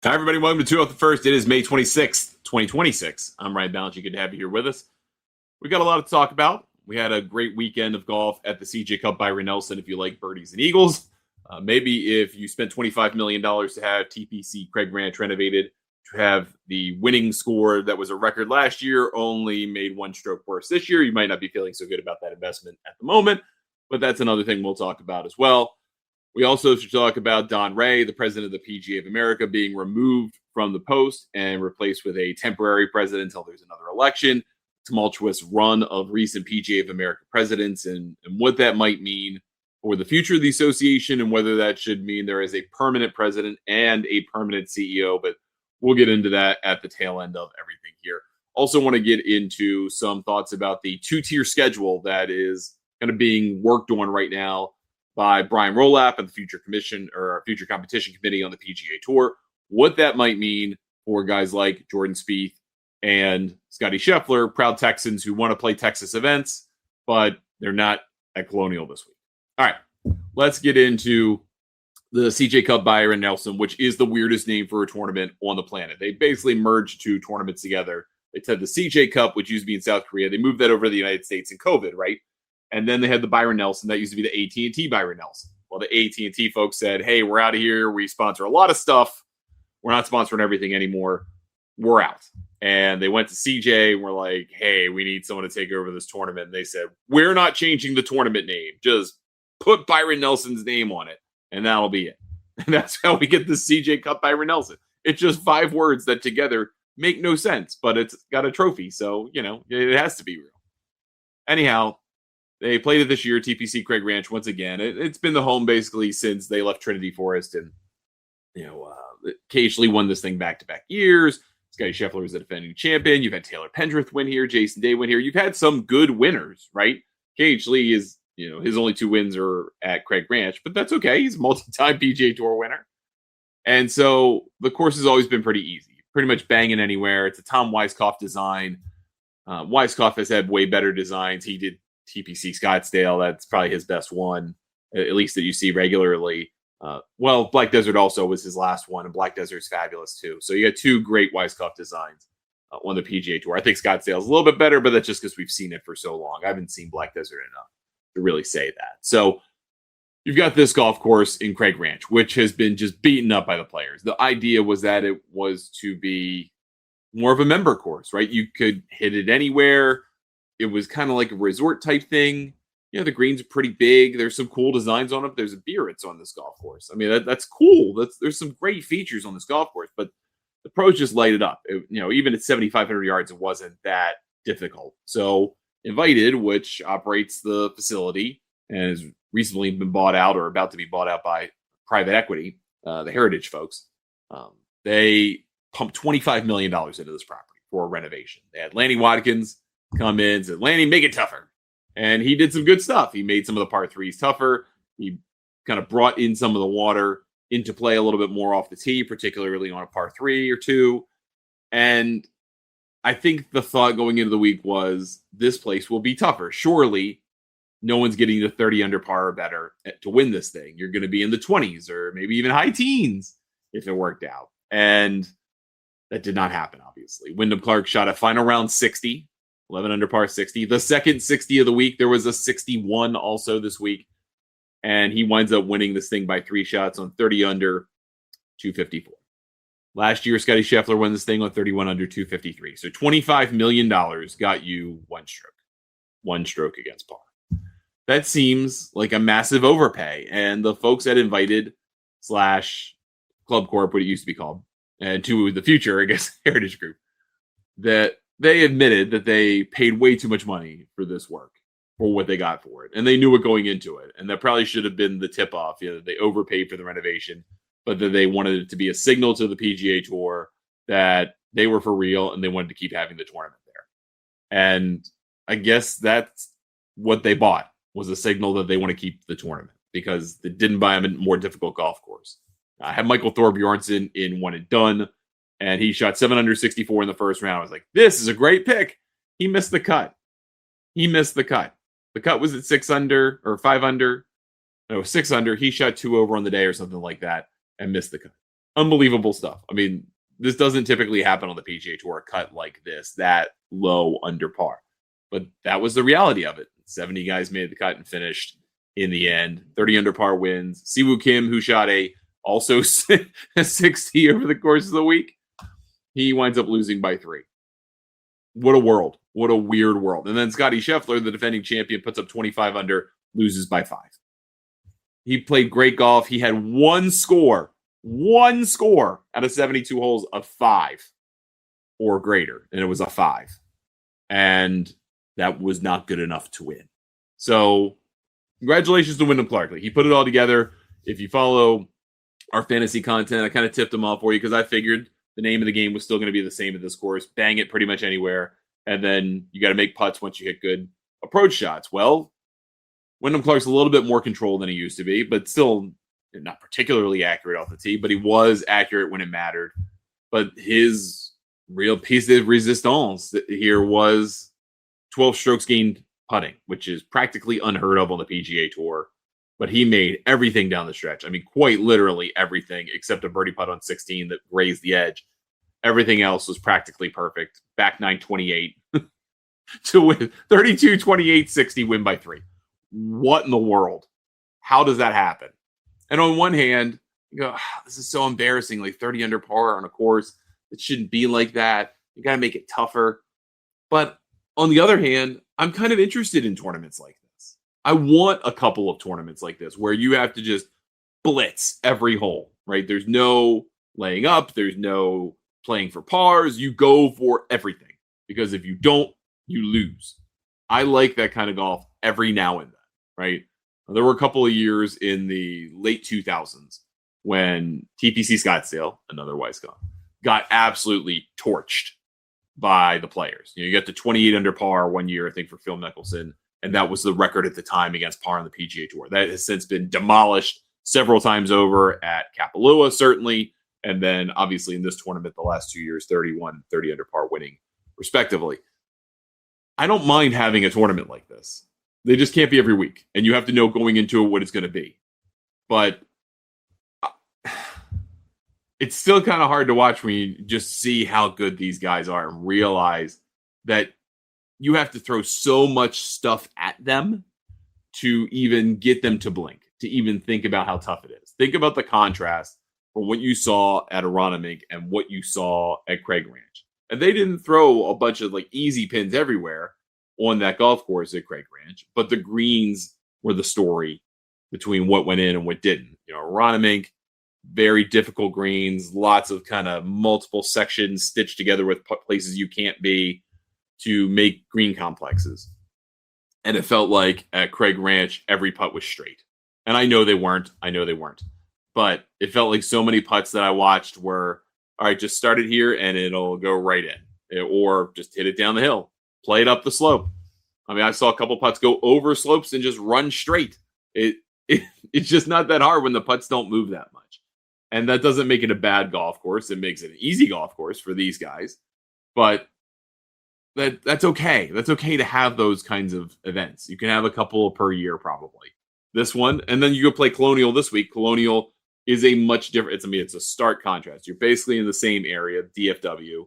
Hi, everybody. Welcome to Two Off the First. It is May 26th, 2026. I'm Ryan Ballantyne. Good to have you here with us. We got a lot to talk about. We had a great weekend of golf at the CJ Cup Byron Nelson if you like birdies and eagles. Maybe if you spent $25 million to have TPC Craig Ranch renovated, to have the winning score that was a record last year only made one stroke worse this year, you might not be feeling so good about that investment at the moment, but that's another thing we'll talk about as well. We also should talk about Don Ray, the president of the PGA of America, being removed from the post and replaced with a temporary president until there's another election. Tumultuous run of recent PGA of America presidents and what that might mean for the future of the association and whether that should mean there is a permanent president and a permanent CEO. But we'll get into that at the tail end of everything here. Also want to get into some thoughts about the two-tier schedule that is kind of being worked on right now by Brian Rolapp and the future competition committee on the PGA Tour, what that might mean for guys like Jordan Spieth and Scotty Scheffler, proud Texans who want to play Texas events, but they're not at Colonial this week. All right, let's get into the CJ Cup Byron Nelson, which is the weirdest name for a tournament on the planet. They basically merged two tournaments together. They said the CJ Cup, which used to be in South Korea, they moved that over to the United States in COVID, right? And then they had the Byron Nelson. That used to be the AT&T Byron Nelson. Well, the AT&T folks said, hey, we're out of here. We sponsor a lot of stuff. We're not sponsoring everything anymore. We're out. And they went to CJ and were like, hey, we need someone to take over this tournament. And they said, we're not changing the tournament name. Just put Byron Nelson's name on it, and that'll be it. And that's how we get the CJ Cup Byron Nelson. It's just 5 words that together make no sense, but it's got a trophy. So, it has to be real. Anyhow, they played it this year, TPC Craig Ranch, once again. It's been the home basically since they left Trinity Forest and, occasionally won this thing back-to-back years. Scotty Scheffler was the defending champion. You've had Taylor Pendrith win here, Jason Day win here. You've had some good winners, right? Occasionally his only 2 wins are at Craig Ranch, but that's okay. He's a multi-time PGA Tour winner. And so the course has always been pretty easy, pretty much banging anywhere. It's a Tom Weiskopf design. Weiskopf has had way better designs. He did TPC Scottsdale. That's probably his best one, at least that you see regularly. Black Desert also was his last one, and Black Desert's fabulous too. So you got 2 great Weiskopf designs on the PGA Tour. I think Scottsdale's a little bit better, but that's just because we've seen it for so long. I haven't seen Black Desert enough to really say that. So you've got this golf course in Craig Ranch, which has been just beaten up by the players. The idea was that it was to be more of a member course, right? You could hit it anywhere. It was kind of like a resort type thing. The greens are pretty big. There's some cool designs on it. There's a Biarritz on this golf course. I mean, that's cool. There's some great features on this golf course, but the pros just light it up. Even at 7,500 yards, it wasn't that difficult. So Invited, which operates the facility and has recently been bought out or about to be bought out by private equity, the Heritage folks, they pumped $25 million into this property for a renovation. They had Lanny Watkins come in and said, Lanny, make it tougher. And he did some good stuff. He made some of the par 3s tougher. He kind of brought in some of the water into play a little bit more off the tee, particularly on a par 3 or 2. And I think the thought going into the week was this place will be tougher. Surely no one's getting to 30 under par or better to win this thing. You're going to be in the 20s or maybe even high teens if it worked out. And that did not happen, obviously. Wyndham Clark shot a final round 60. 11 under par 60. The second 60 of the week, there was a 61 also this week. And he winds up winning this thing by 3 shots on 30 under 254. Last year, Scotty Scheffler won this thing on 31 under 253. So $25 million got you one stroke against par. That seems like a massive overpay. And the folks at Invited / Club Corp, what it used to be called, and to the future, I guess, Heritage Group, that they admitted that they paid way too much money for this work, for what they got for it. And they knew it going into it. And that probably should have been the tip-off. They overpaid for the renovation, but that they wanted it to be a signal to the PGA Tour that they were for real and they wanted to keep having the tournament there. And I guess that's what they bought, was a signal that they want to keep the tournament because they didn't buy them a more difficult golf course. I had Michael Thorbjornsen in One and Done, and he shot 7 under 64 in the first round. I was like, this is a great pick. He missed the cut. The cut was at 6 under or 5 under. No, 6 under. He shot 2 over on the day or something like that and missed the cut. Unbelievable stuff. I mean, this doesn't typically happen on the PGA Tour, a cut like this, that low under par. But that was the reality of it. 70 guys made the cut and finished in the end. 30 under par wins. Siwoo Kim, who shot also a 60 over the course of the week, he winds up losing by 3. What a world. What a weird world. And then Scottie Scheffler, the defending champion, puts up 25 under, loses by 5. He played great golf. He had one score out of 72 holes of 5 or greater, and it was a 5. And that was not good enough to win. So congratulations to Wyndham Clark. He put it all together. If you follow our fantasy content, I kind of tipped them off for you because I figured the name of the game was still going to be the same at this course. Bang it pretty much anywhere. And then you got to make putts once you hit good approach shots. Well, Wyndham Clark's a little bit more controlled than he used to be, but still not particularly accurate off the tee, but he was accurate when it mattered. But his real piece de resistance here was 12 strokes gained putting, which is practically unheard of on the PGA Tour. But he made everything down the stretch. I mean, quite literally everything except a birdie putt on 16 that grazed the edge. Everything else was practically perfect. Back 928 to win 32, 28, 60, win by 3. What in the world? How does that happen? And on one hand, you go, this is so embarrassing, like 30 under par on a course. It shouldn't be like that. You got to make it tougher. But on the other hand, I'm kind of interested in tournaments like this. I want a couple of tournaments like this where you have to just blitz every hole, right? There's no laying up. There's no playing for pars. You go for everything because if you don't, you lose. I like that kind of golf every now and then, right? There were a couple of years in the late 2000s when TPC Scottsdale, another Weiss golf, got absolutely torched by the players. You got to 28 under par one year, I think, for Phil Mickelson, and that was the record at the time against par on the PGA Tour. That has since been demolished several times over at Kapalua, certainly, and then obviously in this tournament the last 2 years, 31, 30 under par winning, respectively. I don't mind having a tournament like this. They just can't be every week, and you have to know going into it what it's going to be. But it's still kind of hard to watch when you just see how good these guys are and realize that you have to throw so much stuff at them to even get them to blink, to even think about how tough it is. Think about the contrast from what you saw at Aronimink and what you saw at Craig Ranch. And they didn't throw a bunch of like easy pins everywhere on that golf course at Craig Ranch, but the greens were the story between what went in and what didn't. Aronimink, very difficult greens, lots of kind of multiple sections stitched together with places you can't be to make green complexes. And it felt like at Craig Ranch, every putt was straight. And I know they weren't. But it felt like so many putts that I watched were, all right, just start it here and it'll go right in. Or just hit it down the hill. Play it up the slope. I mean, I saw a couple putts go over slopes and just run straight. It's just not that hard when the putts don't move that much. And that doesn't make it a bad golf course. It makes it an easy golf course for these guys. But that's okay. That's okay to have those kinds of events. You can have a couple per year probably. This one, and then you go play Colonial this week. Colonial is a much different, it's a stark contrast. You're basically in the same area, DFW.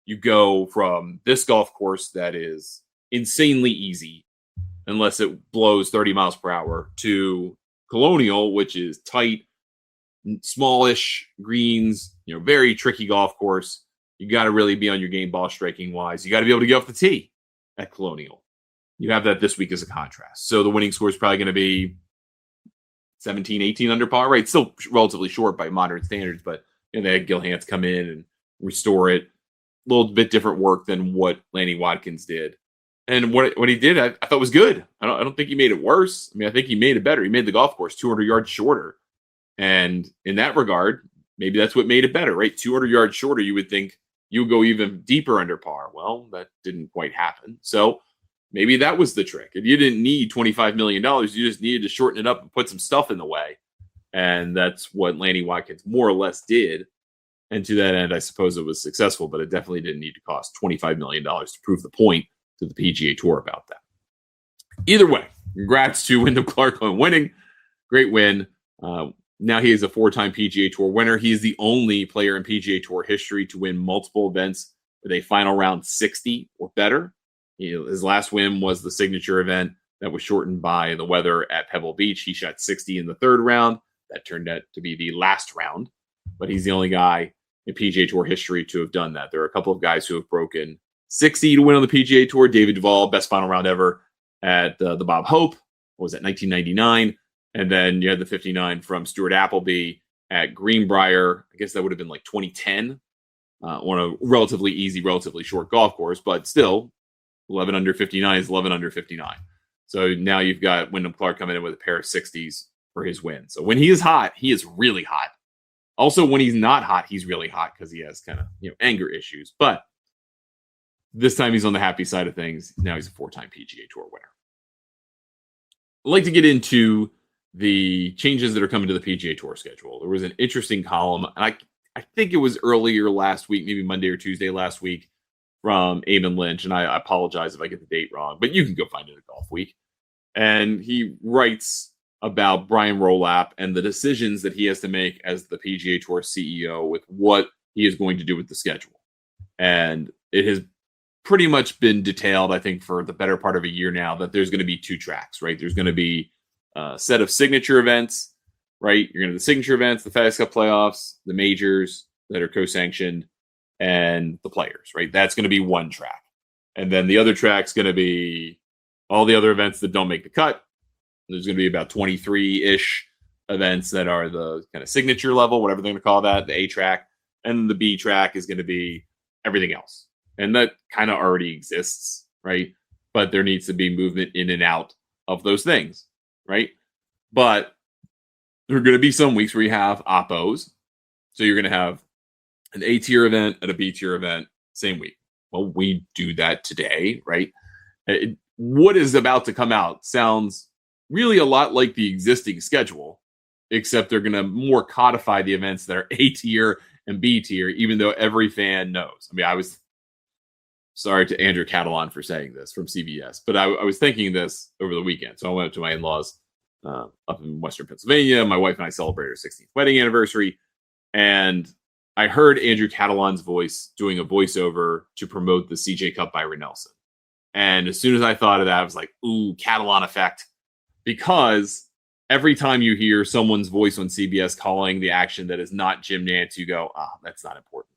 You go from this golf course that is insanely easy, unless it blows 30 miles per hour, to Colonial, which is tight, smallish greens, very tricky golf course. You got to really be on your game ball striking wise. You got to be able to get off the tee at Colonial. You have that this week as a contrast. So the winning score is probably going to be 17, 18 under par, right? It's still relatively short by modern standards, but they had Gil Hanse come in and restore it. A little bit different work than what Lanny Watkins did. And what he did, I thought was good. I don't think he made it worse. I mean, I think he made it better. He made the golf course 200 yards shorter. And in that regard, maybe that's what made it better, right? 200 yards shorter, you would think you would go even deeper under par. Well, that didn't quite happen. So maybe that was the trick. And you didn't need $25 million. You just needed to shorten it up and put some stuff in the way. And that's what Lanny Watkins more or less did. And to that end, I suppose it was successful, but it definitely didn't need to cost $25 million to prove the point to the PGA Tour about that. Either way, congrats to Wyndham Clark on winning. Great win. Now he is a 4-time PGA Tour winner. He is the only player in PGA Tour history to win multiple events with a final round 60 or better. His last win was the signature event that was shortened by the weather at Pebble Beach. He shot 60 in the third round. That turned out to be the last round, but he's the only guy in PGA Tour history to have done that. There are a couple of guys who have broken 60 to win on the PGA Tour. David Duval, best final round ever at the Bob Hope. What was that, 1999? And then you had the 59 from Stuart Appleby at Greenbrier. I guess that would have been like 2010 on a relatively easy, relatively short golf course, but still 11 under 59 is 11 under 59. So now you've got Wyndham Clark coming in with a pair of 60s for his win. So when he is hot, he is really hot. Also, when he's not hot, he's really hot because he has kind of anger issues. But this time he's on the happy side of things. Now he's a 4-time PGA Tour winner. I'd like to get into the changes that are coming to the PGA Tour schedule. There was an interesting column, and I think it was earlier last week, maybe Monday or Tuesday last week, from Eamon Lynch, and I apologize if I get the date wrong, but you can go find it at Golf Week. And he writes about Brian Rolapp and the decisions that he has to make as the PGA Tour CEO with what he is going to do with the schedule. And it has pretty much been detailed, I think, for the better part of a year now, that there's going to be 2 tracks, right? There's going to be a set of signature events, right? You're going to have the signature events, the FedEx Cup playoffs, the majors that are co-sanctioned, and the players, right? That's going to be one track. And then the other track's going to be all the other events that don't make the cut. There's going to be about 23-ish events that are the kind of signature level, whatever they're going to call that, the A track. And the B track is going to be everything else. And that kind of already exists, right? But there needs to be movement in and out of those things, right? But there are going to be some weeks where you have oppos. So you're going to have an A tier event and a B tier event same week. Well, we do that today, right? What is about to come out sounds really a lot like the existing schedule, except they're going to more codify the events that are A tier and B tier, even though every fan knows. I mean, I was sorry to Andrew Catalan for saying this from CBS, but I was thinking this over the weekend. So I went up to my in-laws up in Western Pennsylvania. My wife and I celebrated our 16th wedding anniversary, and I heard Andrew Catalan's voice doing a voiceover to promote the CJ Cup Byron Nelson. And as soon as I thought of that, I was like, ooh, Catalan effect. Because every time you hear someone's voice on CBS calling the action that is not Jim Nantz, you go, that's not important.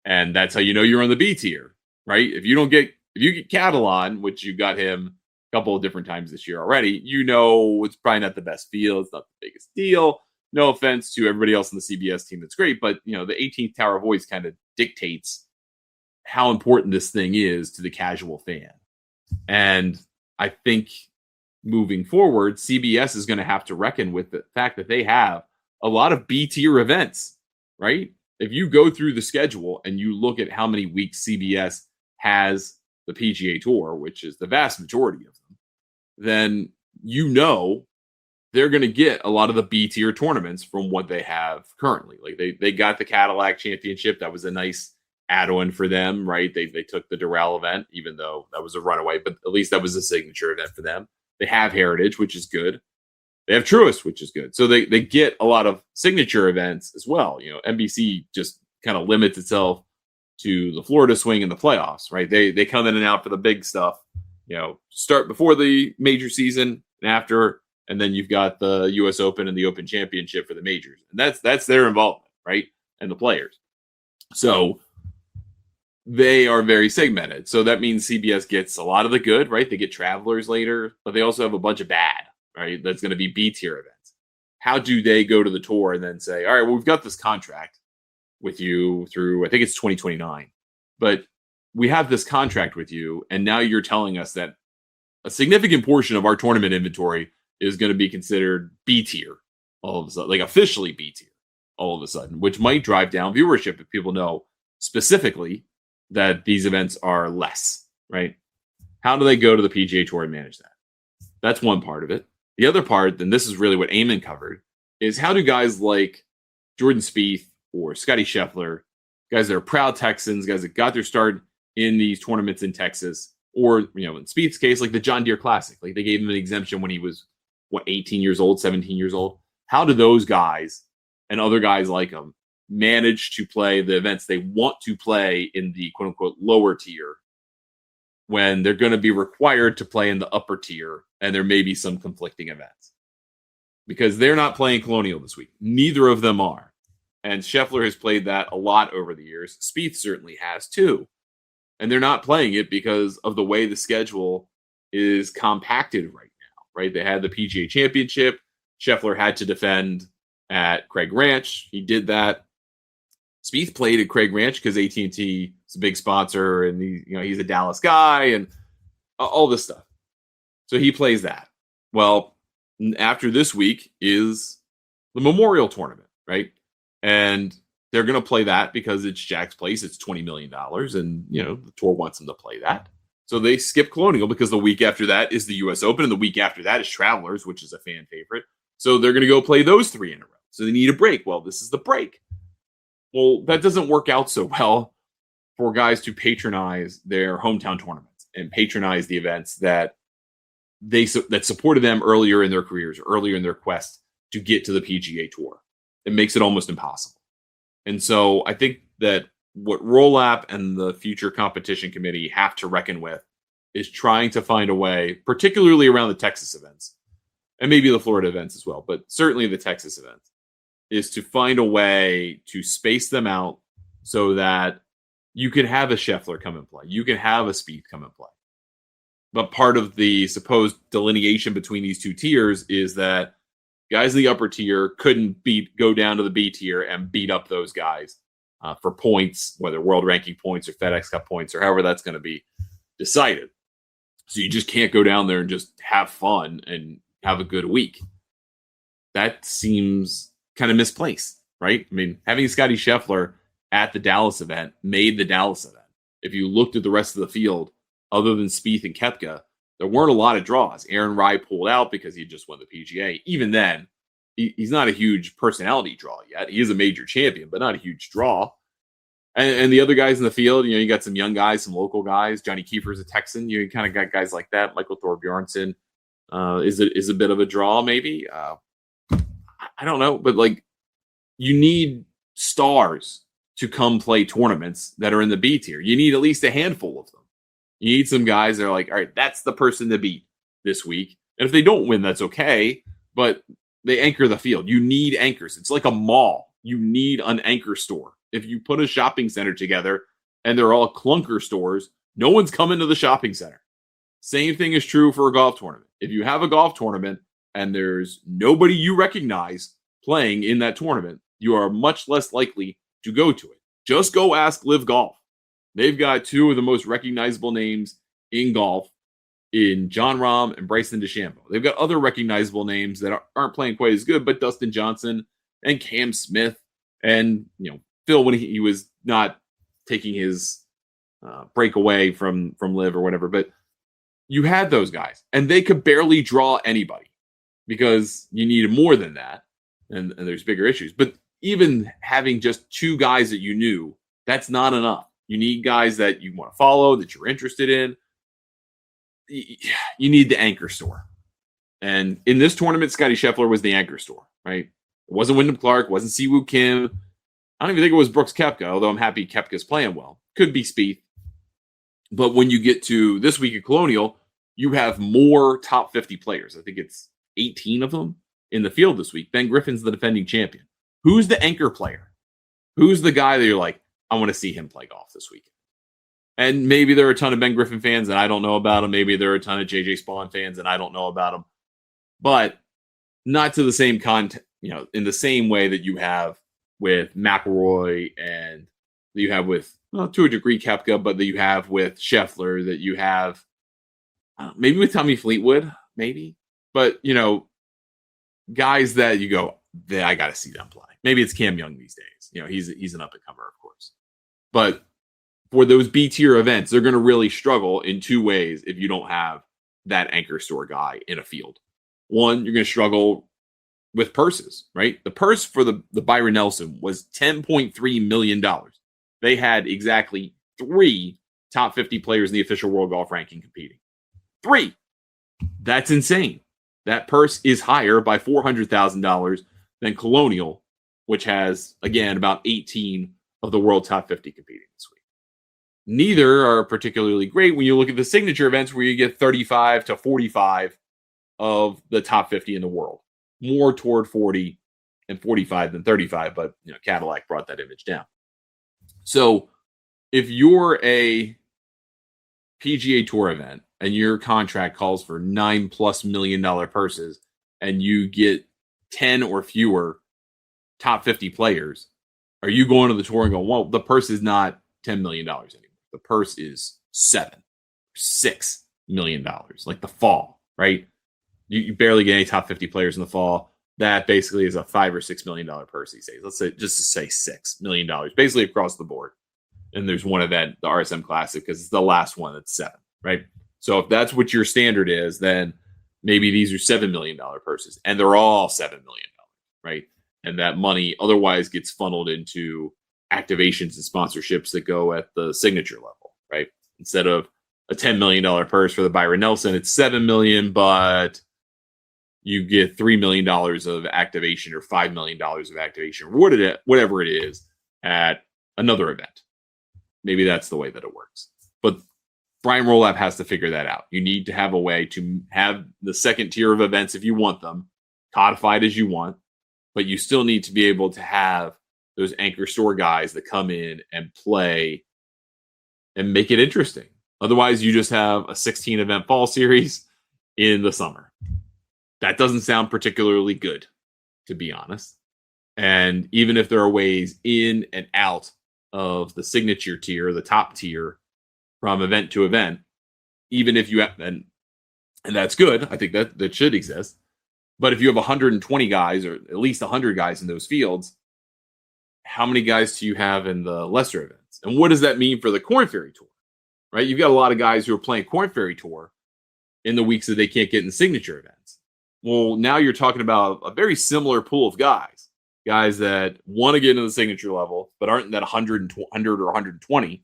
And that's how you know you're on the B tier, right? If you get Catalan, which you got him a couple of different times this year already, you know it's probably not the best field. It's not the biggest deal. No offense to everybody else on the CBS team. That's great. But, the 18th Tower voice kind of dictates how important this thing is to the casual fan. And I think moving forward, CBS is going to have to reckon with the fact that they have a lot of B tier events, right? If you go through the schedule and you look at how many weeks CBS has the PGA Tour, which is the vast majority of them, then they're going to get a lot of the B tier tournaments from what they have currently. Like they got the Cadillac Championship. That was a nice add-on for them, right? They took the Doral event, even though that was a runaway, but at least that was a signature event for them. They have Heritage, which is good. They have Truist, which is good. So they get a lot of signature events as well. NBC just kind of limits itself to the Florida swing and the playoffs, right? They come in and out for the big stuff, start before the major season and after, and then you've got the U.S. Open and the Open Championship for the majors. And that's their involvement, right? And the players. So they are very segmented. So that means CBS gets a lot of the good, right? They get Travelers later, but they also have a bunch of bad, right? That's going to be B tier events. How do they go to the tour and then say, all right, well, we've got this contract with you through, I think it's 2029, but we have this contract with you. And now you're telling us that a significant portion of our tournament inventory is going to be considered B tier all of a sudden, like officially B tier all of a sudden, which might drive down viewership if people know specifically that these events are less, right? How do they go to the PGA Tour and manage that? That's one part of it. The other part, and this is really what Eamon covered, is how do guys like Jordan Spieth or Scotty Scheffler, guys that are proud Texans, guys that got their start in these tournaments in Texas, or, in Spieth's case, like the John Deere Classic, like they gave him an exemption when he was, 18 years old, 17 years old. how do those guys and other guys like them manage to play the events they want to play in the quote unquote lower tier when they're going to be required to play in the upper tier and there may be some conflicting events? Because they're not playing Colonial this week. Neither of them are. And Scheffler has played that a lot over the years. Spieth certainly has too. And they're not playing it because of the way the schedule is compacted right now, right? They had the PGA Championship. Scheffler had to defend at Craig Ranch. He did that. Spieth played at Craig Ranch because AT&T is a big sponsor, and he's a Dallas guy, and all this stuff. So he plays that. Well, after this week is the Memorial Tournament, right? And they're going to play that because it's Jack's place. It's $20 million, and the tour wants them to play that. So they skip Colonial because the week after that is the U.S. Open, and the week after that is Travelers, which is a fan favorite. So they're going to go play those three in a row. So they need a break. Well, this is the break. Well, that doesn't work out so well for guys to patronize their hometown tournaments and patronize the events that supported them earlier in their careers, earlier in their quest to get to the PGA Tour. It makes it almost impossible. And so I think that what Roll-Up and the future competition committee have to reckon with is trying to find a way, particularly around the Texas events, and maybe the Florida events as well, but certainly the Texas events, is to find a way to space them out so that you can have a Scheffler come and play. You can have a Spieth come and play. But part of the supposed delineation between these two tiers is that guys in the upper tier couldn't go down to the B tier and beat up those guys for points, whether world ranking points or FedEx Cup points or however that's going to be decided. So you just can't go down there and just have fun and have a good week. That seems kind of misplaced, right? I mean, having Scottie Scheffler at the Dallas event made the Dallas event. If you looked at the rest of the field, other than Spieth and Koepka, there weren't a lot of draws. Aaron Rai pulled out because he just won the PGA. Even then, he's not a huge personality draw yet. He is a major champion, but not a huge draw. And the other guys in the field, you got some young guys, some local guys. Johnny Kiefer's a Texan. You kind of got guys like that. Michael Thorbjornsen is a bit of a draw, maybe. I don't know, but you need stars to come play tournaments that are in the B tier. You need at least a handful of them. You need some guys that are like, all right, that's the person to beat this week. And if they don't win, that's okay, but they anchor the field. You need anchors. It's like a mall. You need an anchor store. If you put a shopping center together and they're all clunker stores, no one's coming to the shopping center. Same thing is true for a golf tournament. If you have a golf tournament and there's nobody you recognize playing in that tournament, you are much less likely to go to it. Just go ask Live Golf. They've got two of the most recognizable names in golf in Jon Rahm and Bryson DeChambeau. They've got other recognizable names that aren't playing quite as good, but Dustin Johnson and Cam Smith and Phil when he was not taking his break away from Live or whatever. But you had those guys, and they could barely draw anybody because you needed more than that, and there's bigger issues. But even having just two guys that you knew, that's not enough. You need guys that you want to follow, that you're interested in. You need the anchor store. And in this tournament, Scottie Scheffler was the anchor store, right? It wasn't Wyndham Clark, wasn't Siwoo Kim. I don't even think it was Brooks Koepka, although I'm happy Koepka's playing well. Could be Spieth. But when you get to this week at Colonial, you have more top 50 players. I think it's 18 of them in the field this week. Ben Griffin's the defending champion. Who's the anchor player? Who's the guy that you're like, I want to see him play golf this weekend? And maybe there are a ton of Ben Griffin fans and I don't know about them. Maybe there are a ton of JJ Spawn fans and I don't know about them. But not to the same content, in the same way that you have with McIlroy and that you have with, to a degree, Koepka, but that you have with Scheffler, that you have maybe with Tommy Fleetwood, maybe. But, guys that you go, I got to see them play. Maybe it's Cam Young these days. He's an up-and-comer, of course. But for those B-tier events, they're going to really struggle in two ways if you don't have that anchor store guy in a field. One, you're going to struggle with purses, right? The purse for the Byron Nelson was $10.3 million. They had exactly 3 top 50 players in the official world golf ranking competing. 3. That's insane. That purse is higher by $400,000 than Colonial, which has, again, about 18 of the world top 50 competing this week. Neither are particularly great when you look at the signature events where you get 35 to 45 of the top 50 in the world. More toward 40 and 45 than 35, but Cadillac brought that image down. So if you're a PGA Tour event and your contract calls for $9+ million purses and you get 10 or fewer top 50 players, are you going to the tour and going, well, the purse is not $10 million anymore. The purse is $6 million, like the fall, right? You barely get any top 50 players in the fall. That basically is a $5 or $6 million purse these days. Let's say just to say $6 million, basically across the board. And there's one event, the RSM Classic, because it's the last one that's 7, right? So if that's what your standard is, then maybe these are $7 million purses, and they're all $7 million, right? And that money otherwise gets funneled into activations and sponsorships that go at the signature level, right? Instead of a $10 million purse for the Byron Nelson, it's $7 million, but you get $3 million of activation or $5 million of activation, or whatever it is, at another event. Maybe that's the way that it works. But Brian Rolapp has to figure that out. You need to have a way to have the second tier of events, if you want them, codified as you want, but you still need to be able to have those anchor store guys that come in and play and make it interesting. Otherwise, you just have a 16 event fall series in the summer. That doesn't sound particularly good, to be honest. And even if there are ways in and out of the signature tier, the top tier, from event to event, even if you have, and that's good, I think that should exist. But if you have 120 guys, or at least 100 guys in those fields, how many guys do you have in the lesser events? And what does that mean for the Korn Ferry Tour? Right? You've got a lot of guys who are playing Korn Ferry Tour in the weeks that they can't get in signature events. Well, now you're talking about a very similar pool of guys that want to get into the signature level, but aren't in that 100 or 120.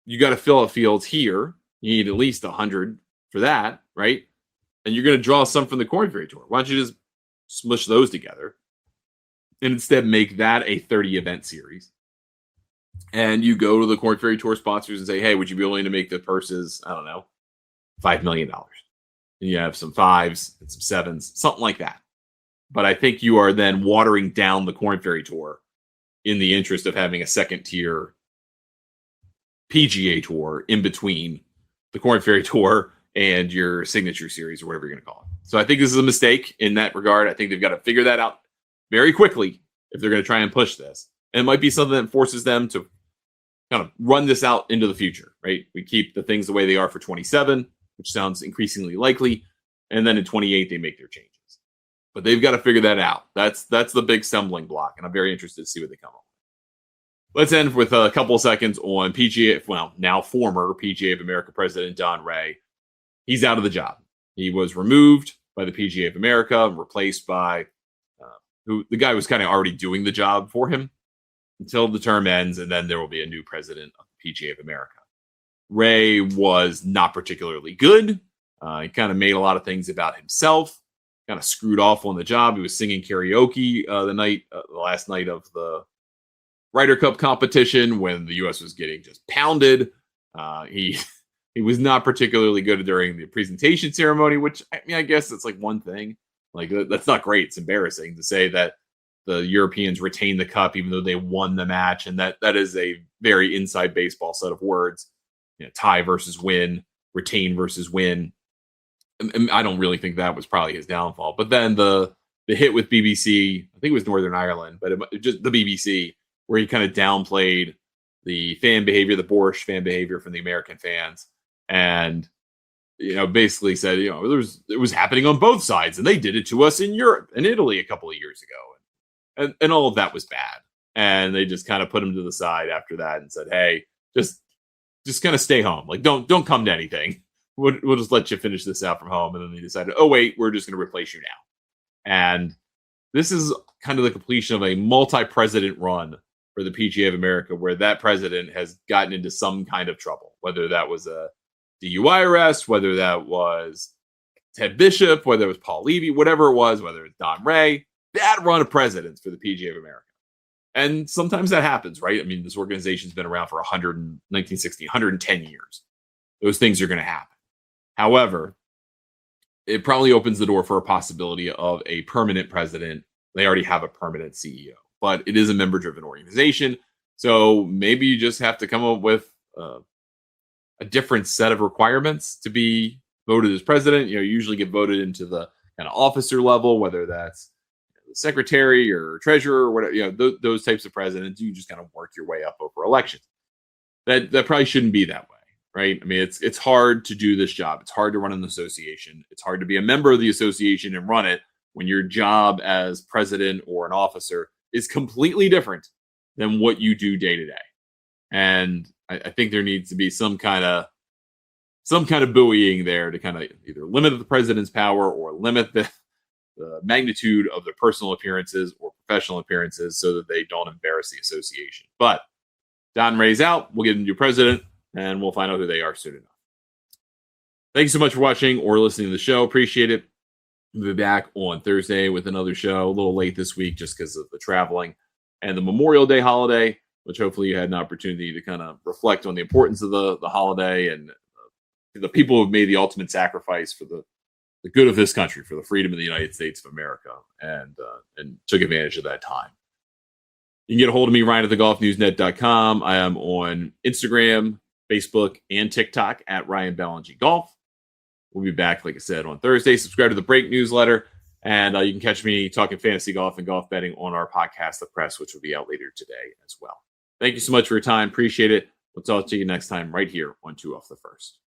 You got to fill out fields here. You need at least 100 for that, right? And you're going to draw some from the Korn Ferry Tour. Why don't you just smush those together and instead make that a 30 event series? And you go to the Korn Ferry Tour sponsors and say, hey, would you be willing to make the purses, I don't know, $5 million? And you have some 5s and some 7s, something like that. But I think you are then watering down the Korn Ferry Tour in the interest of having a second tier PGA Tour in between the Korn Ferry Tour and your signature series, or whatever you're going to call it. So I think this is a mistake in that regard. I think they've got to figure that out very quickly if they're going to try and push this. And it might be something that forces them to kind of run this out into the future, right? We keep the things the way they are for 27, which sounds increasingly likely. And then in 28, they make their changes. But they've got to figure that out. That's the big stumbling block. And I'm very interested to see what they come up with. Let's end with a couple of seconds on PGA, well, now former PGA of America President Don Ray. He's out of the job. He was removed by the PGA of America and replaced by who the guy was kind of already doing the job for him until the term ends, and then there will be a new president of the PGA of America. Ray was not particularly good. He kind of made a lot of things about himself, kind of screwed off on the job. He was singing karaoke the last night of the Ryder Cup competition when the U.S. was getting just pounded. He was not particularly good during the presentation ceremony, which, I mean, I guess it's like one thing. Like, that's not great. It's embarrassing to say that the Europeans retained the cup even though they won the match. And that is a very inside baseball set of words. Tie versus win, retain versus win. And I don't really think that was probably his downfall. But then the hit with BBC, I think it was Northern Ireland, but just the BBC, where he kind of downplayed the fan behavior, the boorish fan behavior from the American fans. And, basically said, it was happening on both sides, and they did it to us in Europe and Italy a couple of years ago. And all of that was bad. And they just kind of put him to the side after that and said, hey, just kind of stay home. Like, don't come to anything. We'll just let you finish this out from home. And then they decided, oh, wait, we're just going to replace you now. And this is kind of the completion of a multi-president run for the PGA of America, where that president has gotten into some kind of trouble, whether that was a DUI arrest, whether that was Ted Bishop, whether it was Paul Levy, whatever it was, whether it's Don Ray. bad run of presidents for the PGA of America. And sometimes that happens, right? I mean, this organization's been around for 110 years. Those things are going to happen. However, it probably opens the door for a possibility of a permanent president. They already have a permanent CEO, but it is a member-driven organization. So maybe you just have to come up with a different set of requirements to be voted as president. You usually get voted into the kind of officer level, whether that's the secretary or treasurer or whatever. Those types of presidents, you just kind of work your way up over elections. That probably shouldn't be that way, right? I mean, it's hard to do this job. It's hard to run an association. It's hard to be a member of the association and run it when your job as president or an officer is completely different than what you do day to day. And I think there needs to be some kind of buoying there to kind of either limit the president's power or limit the magnitude of their personal appearances or professional appearances so that they don't embarrass the association. But Don Ray's out. We'll get a new president, and we'll find out who they are soon enough. Thank you so much for watching or listening to the show. Appreciate it. We'll be back on Thursday with another show. A little late this week just because of the traveling and the Memorial Day holiday, which hopefully you had an opportunity to kind of reflect on the importance of the holiday and the people who have made the ultimate sacrifice for the good of this country, for the freedom of the United States of America, and took advantage of that time. You can get a hold of me, Ryan at thegolfnewsnet.com. I am on Instagram, Facebook, and TikTok at Ryan Ballingy Golf. We'll be back, like I said, on Thursday. Subscribe to the Break newsletter, and you can catch me talking fantasy golf and golf betting on our podcast, The Press, which will be out later today as well. Thank you so much for your time. Appreciate it. We'll talk to you next time right here on Two Off the First.